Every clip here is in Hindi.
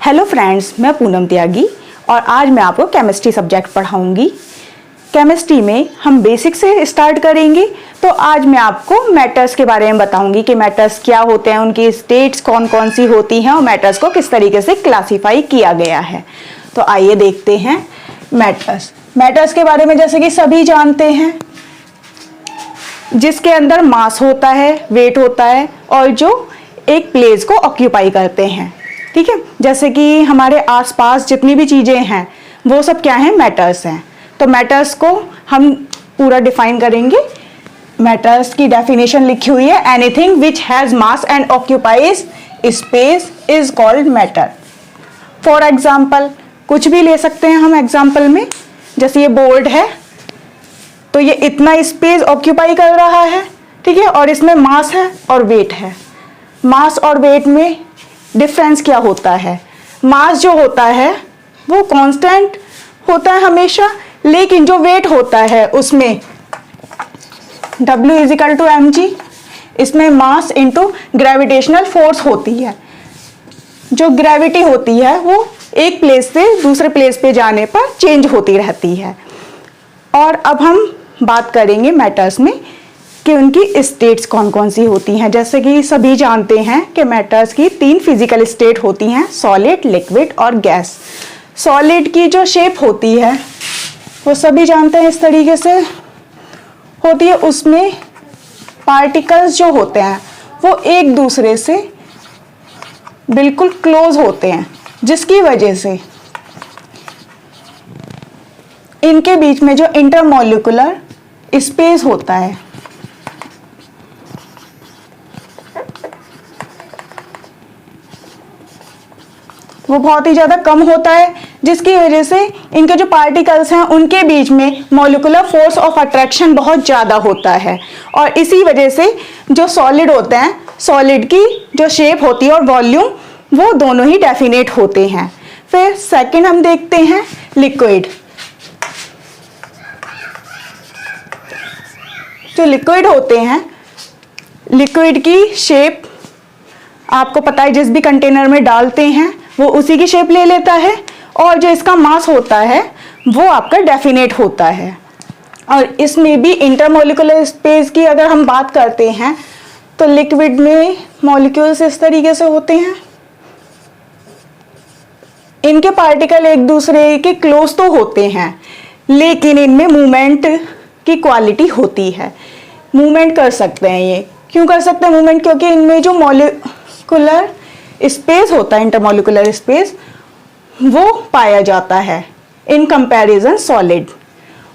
हेलो फ्रेंड्स, मैं पूनम त्यागी और आज मैं आपको केमिस्ट्री सब्जेक्ट पढ़ाऊंगी। केमिस्ट्री में हम बेसिक से स्टार्ट करेंगे। तो आज मैं आपको मैटर्स के बारे में बताऊंगी कि मैटर्स क्या होते हैं, उनकी स्टेट्स कौन कौन सी होती हैं और मैटर्स को किस तरीके से क्लासीफाई किया गया है। तो आइए देखते हैं मैटर्स के बारे में। जैसे कि सभी जानते हैं, जिसके अंदर मास होता है, वेट होता है और जो एक प्लेस को ऑक्यूपाई करते हैं। ठीक है, जैसे कि हमारे आसपास जितनी भी चीजें हैं वो सब क्या हैं, मैटर्स हैं। तो मैटर्स को हम पूरा डिफाइन करेंगे। मैटर्स की डेफिनेशन लिखी हुई है, anything which has mass and occupies space is called matter. For example, कुछ भी ले सकते हैं हम एग्जाम्पल में। जैसे ये बोर्ड है तो ये इतना स्पेस ऑक्यूपाई कर रहा है, ठीक है, और इसमें मास है और वेट है। मास और वेट में डिफरेंस क्या होता है? मास जो होता है वो कांस्टेंट होता है हमेशा, लेकिन जो वेट होता है उसमें W इजिकल टू mg, इसमें मास इंटू ग्रेविटेशनल फोर्स होती है। जो ग्रेविटी होती है वो एक प्लेस से दूसरे प्लेस पे जाने पर चेंज होती रहती है। और अब हम बात करेंगे मैटर्स में कि उनकी स्टेट्स कौन कौन सी होती हैं। जैसे कि सभी जानते हैं कि मैटर्स की 3 फिजिकल स्टेट होती हैं, सॉलिड, लिक्विड और गैस। सॉलिड की जो शेप होती है वो सभी जानते हैं इस तरीके से होती है। उसमें पार्टिकल्स जो होते हैं वो एक दूसरे से बिल्कुल क्लोज होते हैं, जिसकी वजह से इनके बीच में जो इंटरमॉलिक्यूलर स्पेस होता है वो बहुत ही ज्यादा कम होता है, जिसकी वजह से इनके जो पार्टिकल्स हैं उनके बीच में मॉलिक्यूलर फोर्स ऑफ अट्रैक्शन बहुत ज्यादा होता है। और इसी वजह से जो सॉलिड होते हैं, सॉलिड की जो शेप होती है और वॉल्यूम, वो दोनों ही डेफिनेट होते हैं। फिर सेकंड हम देखते हैं लिक्विड। जो लिक्विड होते हैं, लिक्विड की शेप आपको पता है, जिस भी कंटेनर में डालते हैं वो उसी की शेप ले लेता है, और जो इसका मास होता है वो आपका डेफिनेट होता है। और इसमें भी इंटरमॉलिक्यूलर स्पेस की अगर हम बात करते हैं तो लिक्विड में मॉलिक्यूल्स इस तरीके से होते हैं। इनके पार्टिकल एक दूसरे के क्लोज तो होते हैं, लेकिन इनमें मूवमेंट की क्वालिटी होती है। मूवमेंट कर सकते हैं ये। क्यों कर सकते हैं मूवमेंट? क्योंकि इनमें जो मॉलिक्यूलर स्पेस होता है, इंटरमॉलिक्यूलर स्पेस, वो पाया जाता है इन कंपैरिजन सॉलिड।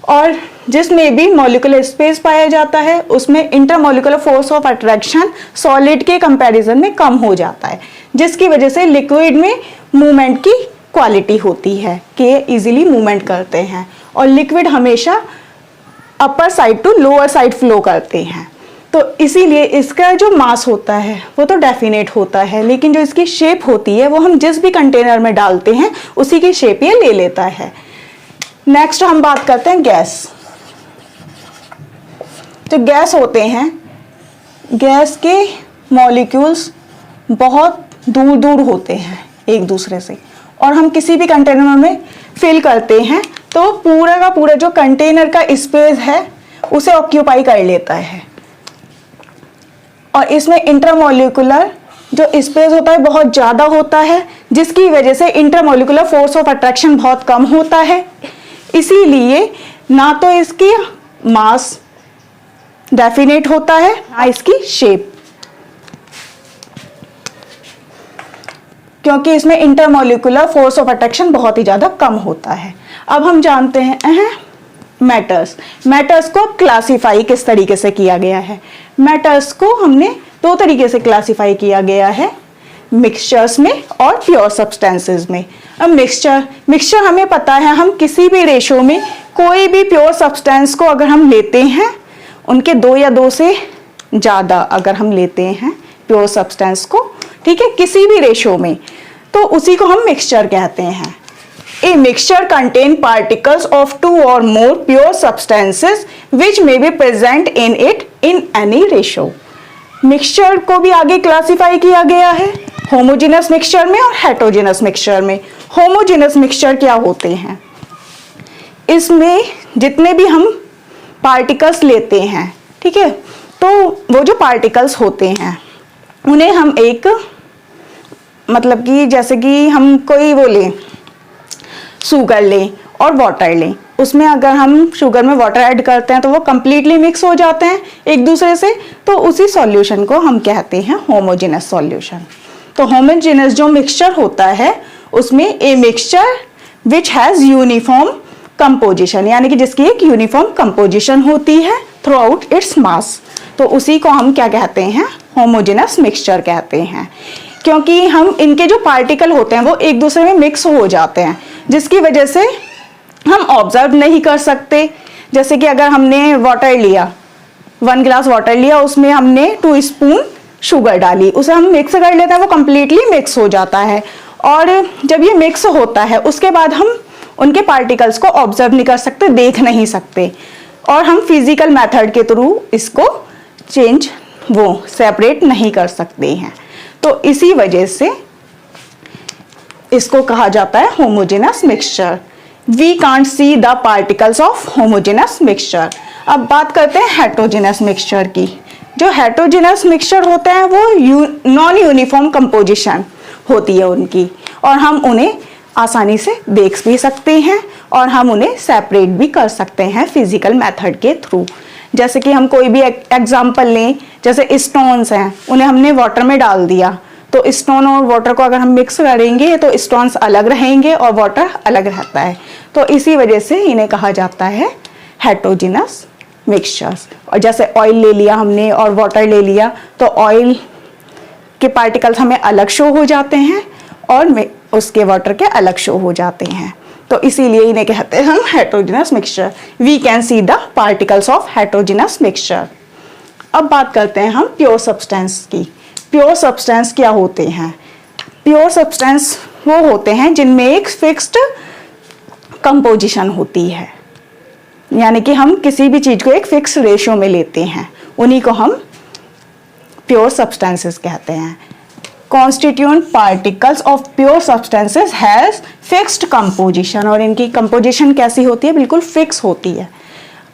और जिसमें भी मॉलिक्यूलर स्पेस पाया जाता है उसमें intermolecular force of attraction solid के कंपैरिजन में कम हो जाता है, जिसकी वजह से लिक्विड में मूवमेंट की क्वालिटी होती है कि इजीली मूवमेंट करते हैं। और लिक्विड हमेशा upper side to lower side flow करते हैं। तो इसीलिए इसका जो मास होता है वो तो डेफिनेट होता है, लेकिन जो इसकी शेप होती है वो हम जिस भी कंटेनर में डालते हैं उसी की शेप ये ले लेता है। नेक्स्ट हम बात करते हैं गैस। जो गैस होते हैं, गैस के मॉलिक्यूल्स बहुत दूर दूर होते हैं एक दूसरे से, और हम किसी भी कंटेनर में फिल करते हैं तो पूरा का पूरा जो कंटेनर का स्पेस है उसे ऑक्यूपाई कर लेता है। और इसमें इंटरमॉलिक्यूलर जो स्पेस होता है बहुत ज़्यादा होता है, जिसकी वजह से इंटरमॉलिक्यूलर फोर्स ऑफ अट्रैक्शन बहुत कम होता है। इसीलिए ना तो इसकी मास डेफिनेट होता है, ना इसकी शेप, क्योंकि इसमें इंटरमॉलिक्यूलर फोर्स ऑफ अट्रैक्शन बहुत ही ज़्यादा कम होता है। अब हम जानते हैं मैटर्स को क्लासिफाई किस तरीके से किया गया है। मैटर्स को हमने 2 तरीके से क्लासिफाई किया गया है, मिक्सचर्स में और प्योर सब्सटेंसेस में। अब मिक्सचर हमें पता है, हम किसी भी रेशो में कोई भी प्योर सब्सटेंस को अगर हम लेते हैं, उनके 2 या 2 से ज़्यादा अगर हम लेते हैं प्योर सब्सटेंस को, ठीक है, किसी भी रेशो में, तो उसी को हम मिक्सचर कहते हैं। A mixture contain particles of 2 or more pure substances which may be present in it in any ratio। Mixture को भी आगे क्लासिफाई किया गया है होमोजेनस मिक्सचर में और हेटेरोजेनस मिक्सचर में। होमोजेनस मिक्सचर क्या होते हैं? इसमें जितने भी हम पार्टिकल्स लेते हैं, ठीक है, तो वो जो पार्टिकल्स होते हैं उन्हें हम एक, मतलब कि जैसे कि हम कोई वो लें, शुगर लें और वाटर लें, उसमें अगर हम शुगर में वाटर ऐड करते हैं तो वो कंप्लीटली मिक्स हो जाते हैं एक दूसरे से, तो उसी सॉल्यूशन को हम कहते हैं होमोजेनस सॉल्यूशन। तो होमोजेनस जो मिक्सचर होता है उसमें a mixture which has uniform composition, यानी कि जिसकी एक यूनिफॉर्म कंपोजिशन होती है थ्रू आउट इट्स मास, तो उसी को हम क्या कहते हैं? होमोजेनस मिक्सचर कहते हैं। क्योंकि हम इनके जो पार्टिकल होते हैं वो एक दूसरे में मिक्स हो जाते हैं, जिसकी वजह से हम ऑब्जर्व नहीं कर सकते। जैसे कि अगर हमने वाटर लिया, 1 गिलास वाटर लिया, उसमें हमने 2 स्पून शुगर डाली, उसे हम मिक्स कर लेते हैं, वो कंप्लीटली मिक्स हो जाता है। और जब ये मिक्स होता है उसके बाद हम उनके पार्टिकल्स को ऑब्जर्व नहीं कर सकते, देख नहीं सकते, और हम फिजिकल मेथड के थ्रू इसको सेपरेट नहीं कर सकते हैं। तो इसी वजह से इसको कहा जाता है homogeneous mixture. We can't see the particles of homogeneous mixture. अब बात करते हैं हेटेरोजेनस मिक्सचर की। जो हेटेरोजेनस मिक्सचर होते हैं वो नॉन यूनिफॉर्म कंपोजिशन होती है उनकी, और हम उन्हें आसानी से देख भी सकते हैं और हम उन्हें सेपरेट भी कर सकते हैं फिजिकल मेथड के थ्रू। जैसे कि हम कोई भी एग्जांपल लें, जैसे स्टोन्स हैं, उन्हें हमने वाटर में डाल दिया, तो स्टोन और वाटर को अगर हम मिक्स करेंगे तो स्टोन्स अलग रहेंगे और वाटर अलग रहता है। तो इसी वजह से इन्हें कहा जाता है हेटेरोजेनस मिक्सचर्स। और जैसे ऑयल ले लिया हमने और वाटर ले लिया, तो ऑयल के पार्टिकल्स हमें अलग शो हो जाते हैं और उसके वाटर के अलग शो हो जाते हैं। तो इसीलिए इन्हें कहते हैं हम heterogeneous mixture. We can see the particles of heterogeneous mixture. अब बात करते हैं हम प्योर सब्सटेंस की। प्योर सब्सटेंस क्या होते हैं? प्योर सब्सटेंस वो होते हैं जिनमें एक फिक्स्ड कंपोजिशन होती है, यानी कि हम किसी भी चीज को एक फिक्स रेशियो में लेते हैं, उन्हीं को हम प्योर सब्सटेंसेस कहते हैं। Constituent particles of pure substances has fixed composition, और इनकी कंपोजिशन कैसी होती है? बिल्कुल फिक्स होती है।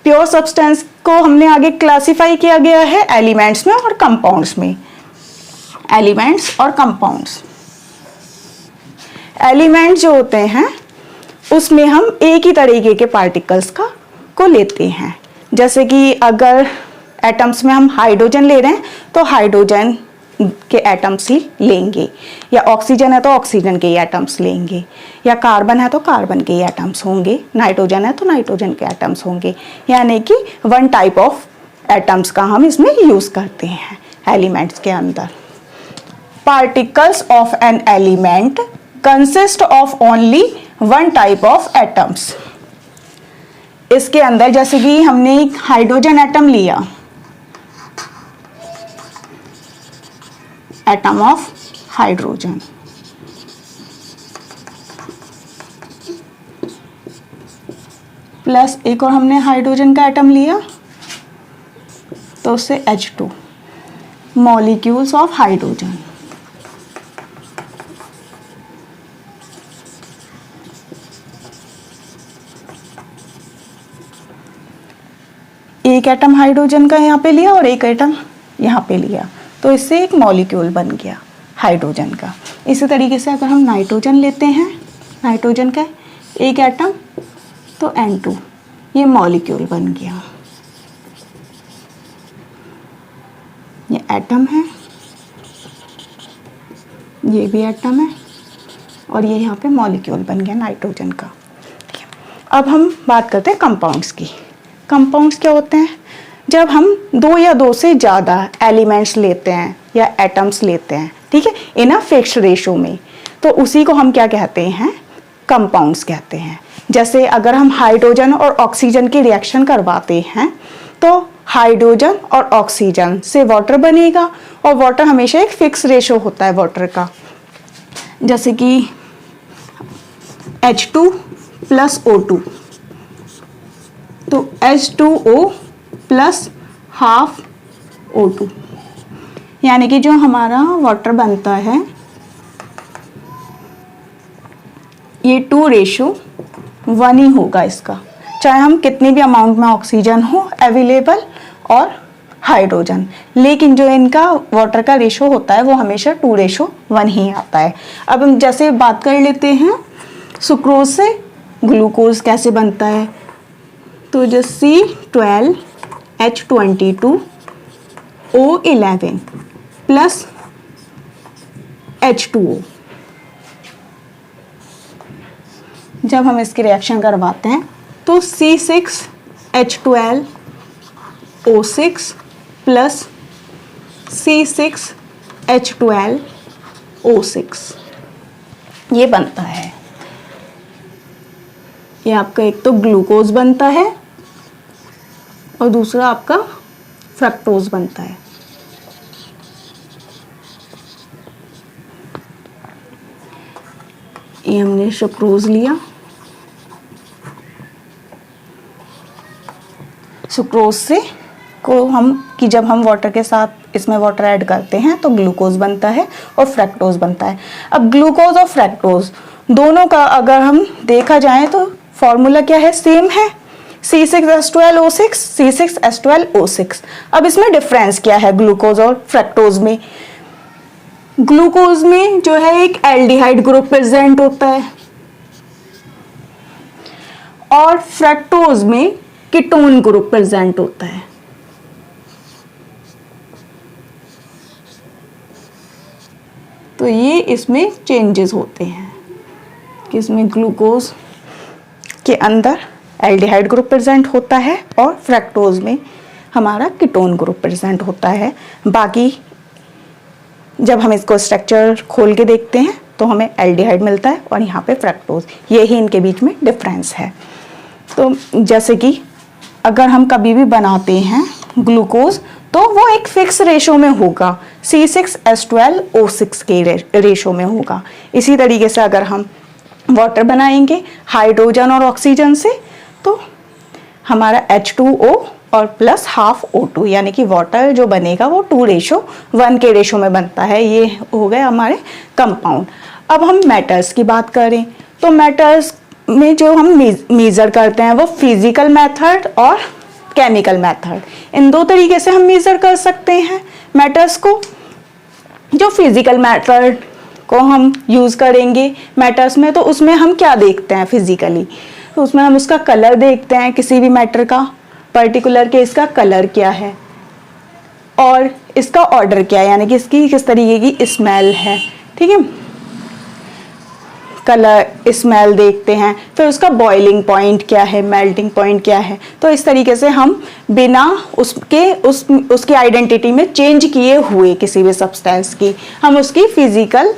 प्योर सब्सटेंस को हमने आगे क्लासिफाई किया गया है एलिमेंट्स में और कंपाउंड्स में। एलिमेंट्स और कंपाउंड्स। एलिमेंट जो होते हैं उसमें हम एक ही तरीके के पार्टिकल्स को लेते हैं। जैसे कि अगर एटम्स में हम हाइड्रोजन ले रहे हैं तो हाइड्रोजन के एटम्स ही लेंगे, या ऑक्सीजन है तो ऑक्सीजन के ही एटम्स लेंगे, या कार्बन है तो कार्बन के ही एटम्स होंगे, नाइट्रोजन है तो नाइट्रोजन के एटम्स होंगे। यानी कि 1 टाइप ऑफ एटम्स का हम इसमें यूज करते हैं एलिमेंट्स के अंदर। Particles of an element consist of only 1 type of atoms. इसके अंदर जैसे कि हमने एक हाइड्रोजन एटम लिया, एटम ऑफ हाइड्रोजन, प्लस एक और हमने हाइड्रोजन का एटम लिया तो उससे H2, मॉलिक्यूल्स ऑफ हाइड्रोजन। एक एटम हाइड्रोजन का यहाँ पे लिया और एक एटम यहाँ पे लिया, तो इससे एक मॉलिक्यूल बन गया हाइड्रोजन का। इसी तरीके से अगर हम नाइट्रोजन लेते हैं, नाइट्रोजन का एक एटम तो N2, ये मॉलिक्यूल बन गया। ये एटम है, ये भी एटम है, और ये यहाँ पे मॉलिक्यूल बन गया नाइट्रोजन का। ठीक है, अब हम बात करते हैं कंपाउंड्स की। कंपाउंड्स क्या होते हैं? जब हम 2 या 2 से ज़्यादा एलिमेंट्स लेते हैं या एटम्स लेते हैं, ठीक है, इन अ फिक्स्ड रेशो में, तो उसी को हम क्या कहते हैं? कंपाउंड्स कहते हैं। जैसे अगर हम हाइड्रोजन और ऑक्सीजन की रिएक्शन करवाते हैं तो हाइड्रोजन और ऑक्सीजन से वाटर बनेगा, और वाटर हमेशा एक फिक्स रेशो होता है वाटर का। जैसे कि H2 प्लस O2, तो H2O प्लस हाफ O2, यानी कि जो हमारा वाटर बनता है ये 2:1 ही होगा इसका, चाहे हम कितने भी अमाउंट में ऑक्सीजन हो अवेलेबल और हाइड्रोजन, लेकिन जो इनका वाटर का रेशो होता है वो हमेशा 2:1 ही आता है। अब हम जैसे बात कर लेते हैं सुक्रोज से ग्लूकोज कैसे बनता है, तो जो C12H22O11 प्लस H2O, जब हम इसकी रिएक्शन करवाते हैं तो C6H12O6 प्लस C6H12O6 ये बनता है। ये आपका एक तो ग्लूकोज बनता है और दूसरा आपका फ्रक्टोज बनता है। ये हमने सुक्रोज लिया, सुक्रोज से को हम कि जब हम वाटर के साथ इसमें वाटर ऐड करते हैं तो ग्लूकोज बनता है और फ्रक्टोज बनता है। अब ग्लूकोज और फ्रक्टोज दोनों का अगर हम देखा जाए तो फॉर्मूला क्या है, सेम है, C6H12O6 C6H12O6। अब इसमें डिफरेंस क्या है ग्लूकोज और फ्रक्टोज में, ग्लूकोज में जो है एक एल्डिहाइड ग्रुप प्रेजेंट होता है और फ्रक्टोज में कीटोन ग्रुप प्रेजेंट होता है। तो ये इसमें चेंजेस होते हैं कि इसमें ग्लूकोज के अंदर एल्डिहाइड ग्रुप प्रेजेंट होता है और फ्रक्टोज में हमारा कीटोन ग्रुप प्रेजेंट होता है। बाकी जब हम इसको स्ट्रक्चर खोल के देखते हैं तो हमें एल्डिहाइड मिलता है और यहाँ पे फ्रक्टोज, यही इनके बीच में डिफरेंस है। तो जैसे कि अगर हम कभी भी बनाते हैं ग्लूकोज तो वो एक फिक्स रेशो में होगा, C6H12O6 के रेशो में होगा। इसी तरीके से अगर हम वाटर बनाएंगे हाइड्रोजन और ऑक्सीजन से तो हमारा H2O और प्लस हाफ O2, यानी कि वाटर जो बनेगा वो 2:1 के रेशो में बनता है। ये हो गए हमारे कंपाउंड। अब हम मेटल्स की बात करें तो मेटल्स में जो हम मेजर करते हैं वो फिजिकल मेथड और केमिकल मेथड, इन दो तरीके से हम मेजर कर सकते हैं मेटल्स को। जो फिजिकल मेथड को हम यूज़ करेंगे मेटल्स में तो उसमें हम क्या देखते हैं फिजिकली, तो उसमें हम उसका कलर देखते हैं, किसी भी मैटर का पर्टिकुलर केस का कलर क्या है और इसका ऑर्डर क्या है, यानी कि इसकी किस तरीके की स्मेल है, ठीक है, कलर स्मेल देखते हैं, फिर उसका बॉइलिंग पॉइंट क्या है, मेल्टिंग पॉइंट क्या है। तो इस तरीके से हम बिना उसकी आइडेंटिटी में चेंज किए हुए किसी भी सब्सटेंस की हम उसकी फिजिकल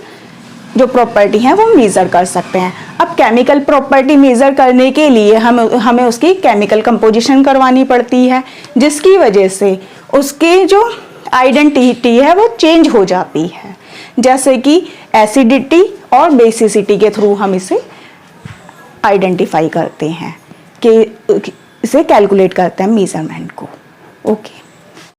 जो प्रॉपर्टी है वो मेज़र कर सकते हैं। अब केमिकल प्रॉपर्टी मेज़र करने के लिए हमें उसकी केमिकल कंपोजिशन करवानी पड़ती है, जिसकी वजह से उसकी जो आइडेंटिटी है वो चेंज हो जाती है, जैसे कि एसिडिटी और बेसिसिटी के थ्रू हम इसे आइडेंटिफाई करते हैं कि इसे कैलकुलेट करते हैं मेजरमेंट को। ओके।